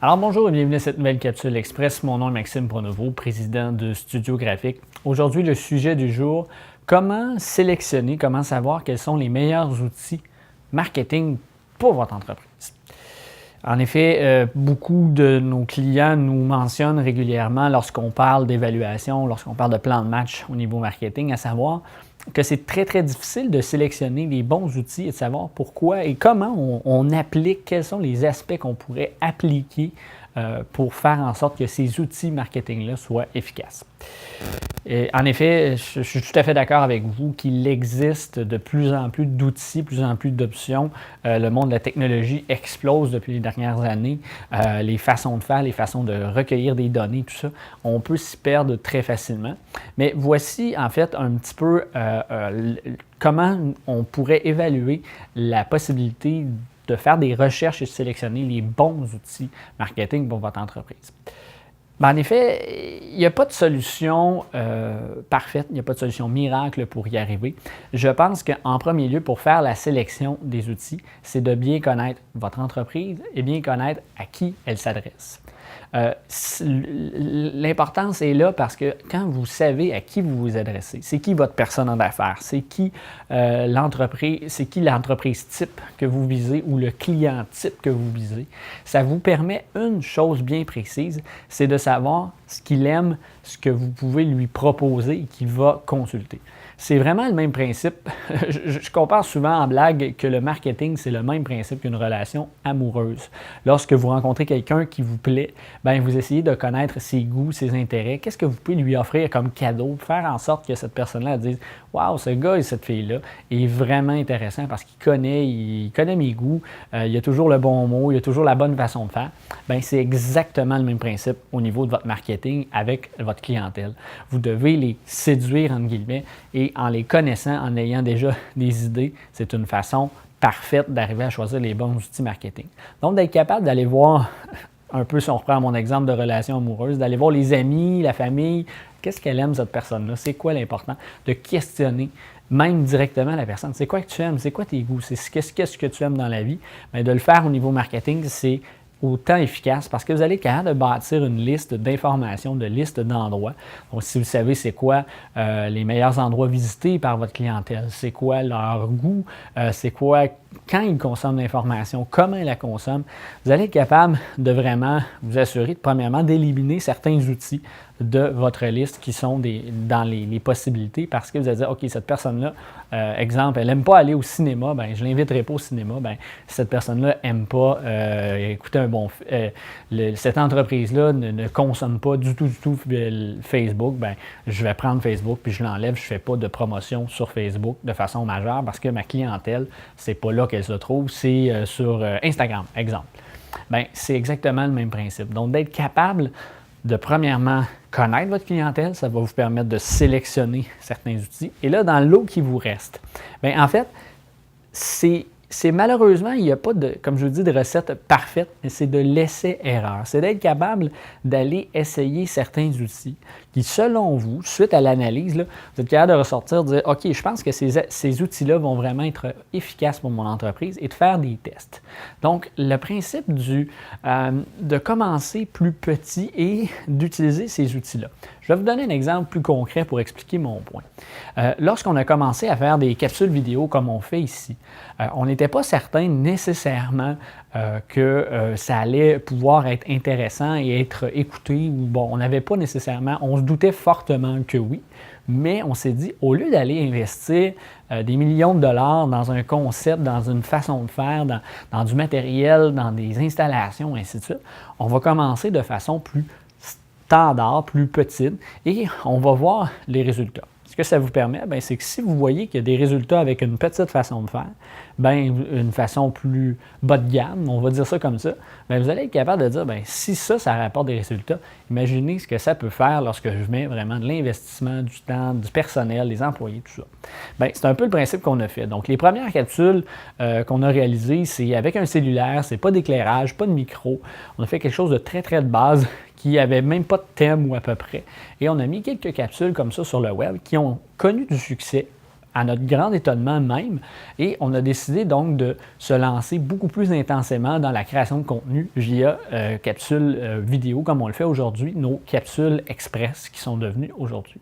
Alors bonjour et bienvenue à cette nouvelle capsule express. Mon nom est Maxime Pronovo, président de Studio Graphique. Aujourd'hui, le sujet du jour, comment sélectionner, comment savoir quels sont les meilleurs outils marketing pour votre entreprise. En effet, beaucoup de nos clients nous mentionnent régulièrement lorsqu'on parle d'évaluation, lorsqu'on parle de plan de match au niveau marketing, à savoir que c'est très, très difficile de sélectionner les bons outils et de savoir pourquoi et comment on applique, quels sont les aspects qu'on pourrait appliquer pour faire en sorte que ces outils marketing-là soient efficaces. Et en effet, je suis tout à fait d'accord avec vous qu'il existe de plus en plus d'outils, de plus en plus d'options. Le monde de la technologie explose depuis les dernières années. Les façons de faire, les façons de recueillir des données, tout ça, on peut s'y perdre très facilement. Mais voici en fait un petit peu comment on pourrait évaluer la possibilité de faire des recherches et de sélectionner les bons outils marketing pour votre entreprise. En effet, il n'y a pas de solution parfaite, il n'y a pas de solution miracle pour y arriver. Je pense qu'en premier lieu, pour faire la sélection des outils, c'est de bien connaître votre entreprise et bien connaître à qui elle s'adresse. L'importance est là parce que quand vous savez à qui vous vous adressez, c'est qui votre personne d'affaires, c'est qui l'entreprise type que vous visez ou le client type que vous visez, ça vous permet une chose bien précise, c'est de savoir ce qu'il aime, ce que vous pouvez lui proposer et qu'il va consulter. C'est vraiment le même principe. Je compare souvent en blague que le marketing, c'est le même principe qu'une relation amoureuse. Lorsque vous rencontrez quelqu'un qui vous plaît, bien, vous essayez de connaître ses goûts, ses intérêts. Qu'est-ce que vous pouvez lui offrir comme cadeau pour faire en sorte que cette personne-là dise « Wow, ce gars et cette fille-là est vraiment intéressant parce qu'il connaît mes goûts, il a toujours le bon mot, il a toujours la bonne façon de faire. » Bien, c'est exactement le même principe au niveau de votre marketing avec votre clientèle. Vous devez les séduire, entre guillemets, et en les connaissant, en ayant déjà des idées, c'est une façon parfaite d'arriver à choisir les bons outils marketing. Donc, d'être capable d'aller voir, un peu si on reprend mon exemple de relation amoureuse, d'aller voir les amis, la famille, qu'est-ce qu'elle aime cette personne-là, c'est quoi l'important, de questionner même directement la personne. C'est quoi que tu aimes, c'est quoi tes goûts, qu'est-ce que tu aimes dans la vie. Bien, de le faire au niveau marketing, c'est autant efficace parce que vous allez être capable de bâtir une liste d'informations, de liste d'endroits. Donc, si vous savez c'est quoi les meilleurs endroits visités par votre clientèle, c'est quoi leur goût, c'est quoi quand ils consomment l'information, comment ils la consomment, vous allez être capable de vraiment vous assurer, premièrement, d'éliminer certains outils de votre liste qui sont dans les possibilités parce que vous allez dire, OK, cette personne-là, exemple, elle n'aime pas aller au cinéma, bien, je ne l'inviterai pas au cinéma. Bien, si cette personne-là n'aime pas écouter cette entreprise-là ne consomme pas du tout Facebook, bien, je vais prendre Facebook puis je l'enlève, je ne fais pas de promotion sur Facebook de façon majeure parce que ma clientèle, c'est pas là qu'elle se trouve, c'est sur Instagram, exemple. Bien, c'est exactement le même principe. Donc, d'être capable de, premièrement, connaître votre clientèle, ça va vous permettre de sélectionner certains outils. Et là, dans l'eau qui vous reste, bien, en fait, c'est malheureusement, il n'y a pas comme je vous dis, de recette parfaite, mais c'est de l'essai-erreur. C'est d'être capable d'aller essayer certains outils qui, selon vous, suite à l'analyse, là, vous êtes capable de ressortir, de dire « OK, je pense que ces outils-là vont vraiment être efficaces pour mon entreprise » et de faire des tests. Donc, le principe de commencer plus petit et d'utiliser ces outils-là. Je vais vous donner un exemple plus concret pour expliquer mon point. Lorsqu'on a commencé à faire des capsules vidéo comme on fait ici, on n'était pas certain nécessairement que ça allait pouvoir être intéressant et être écouté. Bon, on n'avait pas nécessairement, on se doutait fortement que oui, mais on s'est dit, au lieu d'aller investir des millions de dollars dans un concept, dans une façon de faire, dans du matériel, dans des installations, ainsi de suite, on va commencer de façon plus standard, plus petite, et on va voir les résultats. Ce que ça vous permet, c'est que si vous voyez qu'il y a des résultats avec une petite façon de faire, une façon plus bas de gamme, on va dire ça comme ça, vous allez être capable de dire, si ça rapporte des résultats, imaginez ce que ça peut faire lorsque je mets vraiment de l'investissement, du temps, du personnel, des employés, tout ça. C'est un peu le principe qu'on a fait. Donc, les premières capsules qu'on a réalisées, c'est avec un cellulaire, c'est pas d'éclairage, pas de micro. On a fait quelque chose de très, très de base qui n'avait même pas de thème ou à peu près. Et on a mis quelques capsules comme ça sur le web qui ont connu du succès à notre grand étonnement même, et on a décidé donc de se lancer beaucoup plus intensément dans la création de contenu via capsules vidéo comme on le fait aujourd'hui, nos capsules express qui sont devenues aujourd'hui.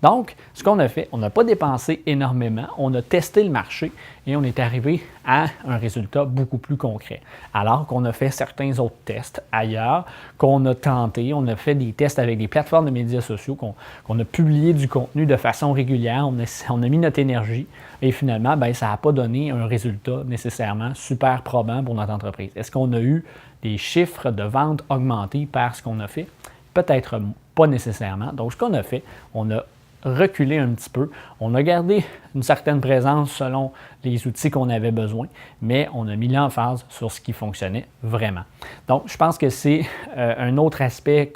Donc, ce qu'on a fait, on n'a pas dépensé énormément, on a testé le marché et on est arrivé à un résultat beaucoup plus concret. Alors qu'on a fait certains autres tests ailleurs, qu'on a tenté, on a fait des tests avec des plateformes de médias sociaux, qu'on a publié du contenu de façon régulière, on a mis notre énergie et finalement, bien, ça n'a pas donné un résultat nécessairement super probant pour notre entreprise. Est-ce qu'on a eu des chiffres de vente augmentés par ce qu'on a fait? Peut-être pas nécessairement. Donc, ce qu'on a fait, on a reculé un petit peu. On a gardé une certaine présence selon les outils qu'on avait besoin, mais on a mis l'emphase sur ce qui fonctionnait vraiment. Donc, je pense que c'est un autre aspect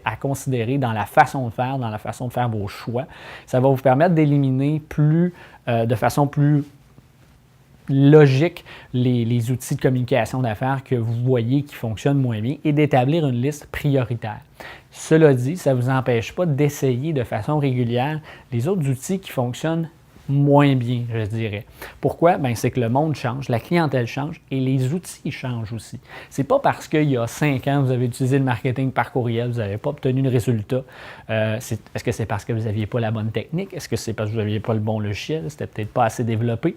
à considérer dans la façon de faire vos choix. Ça va vous permettre d'éliminer de façon plus logique les outils de communication d'affaires que vous voyez qui fonctionnent moins bien et d'établir une liste prioritaire. Cela dit, ça ne vous empêche pas d'essayer de façon régulière les autres outils qui fonctionnent moins bien, je dirais. Pourquoi? Bien, c'est que le monde change, la clientèle change et les outils changent aussi. Ce n'est pas parce qu'il y a 5 ans, vous avez utilisé le marketing par courriel, vous n'avez pas obtenu de résultat. Est-ce que c'est parce que vous n'aviez pas la bonne technique? Est-ce que c'est parce que vous n'aviez pas le bon logiciel? C'était peut-être pas assez développé.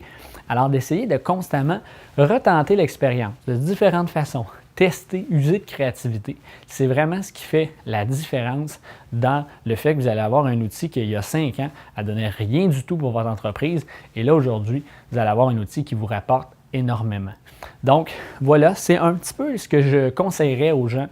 Alors, d'essayer de constamment retenter l'expérience de différentes façons. Tester, user de créativité, c'est vraiment ce qui fait la différence dans le fait que vous allez avoir un outil qui, il y a 5 ans, ne donnait rien du tout pour votre entreprise. Et là, aujourd'hui, vous allez avoir un outil qui vous rapporte énormément. Donc, voilà, c'est un petit peu ce que je conseillerais aux gens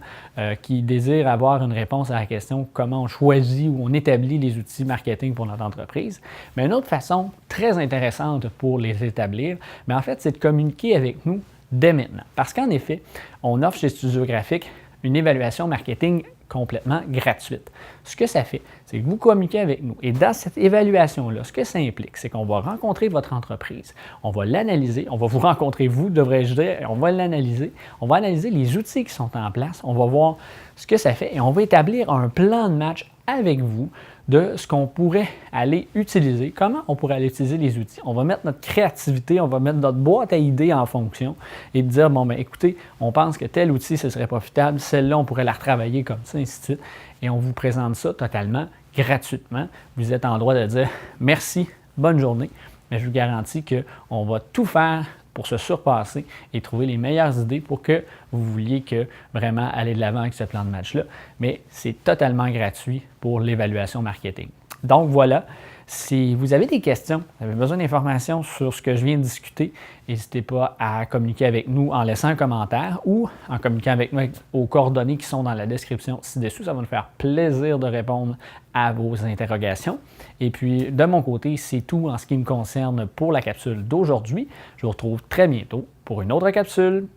qui désirent avoir une réponse à la question comment on choisit ou on établit les outils marketing pour notre entreprise. Mais une autre façon très intéressante pour les établir, mais en fait, c'est de communiquer avec nous dès maintenant. Parce qu'en effet, on offre chez Studio Graphique une évaluation marketing complètement gratuite. Ce que ça fait, c'est que vous communiquez avec nous. Et dans cette évaluation-là, ce que ça implique, c'est qu'on va rencontrer votre entreprise, on va l'analyser, on va vous rencontrer, vous, devrais-je dire, on va l'analyser, on va analyser les outils qui sont en place, on va voir ce que ça fait et on va établir un plan de match avec vous de ce qu'on pourrait aller utiliser, comment on pourrait aller utiliser les outils. On va mettre notre créativité, on va mettre notre boîte à idées en fonction et dire, bon, bien écoutez, on pense que tel outil, ce serait profitable, celle-là, on pourrait la retravailler comme ça, ainsi de suite. Et on vous présente ça totalement gratuitement. Vous êtes en droit de dire, merci, bonne journée, mais je vous garantis qu'on va tout faire pour se surpasser et trouver les meilleures idées pour que vous vouliez vraiment aller de l'avant avec ce plan de match-là. Mais c'est totalement gratuit pour l'évaluation marketing. Donc voilà, si vous avez des questions, vous avez besoin d'informations sur ce que je viens de discuter, n'hésitez pas à communiquer avec nous en laissant un commentaire ou en communiquant avec nous aux coordonnées qui sont dans la description ci-dessous. Ça va nous faire plaisir de répondre à vos interrogations. Et puis, de mon côté, c'est tout en ce qui me concerne pour la capsule d'aujourd'hui. Je vous retrouve très bientôt pour une autre capsule.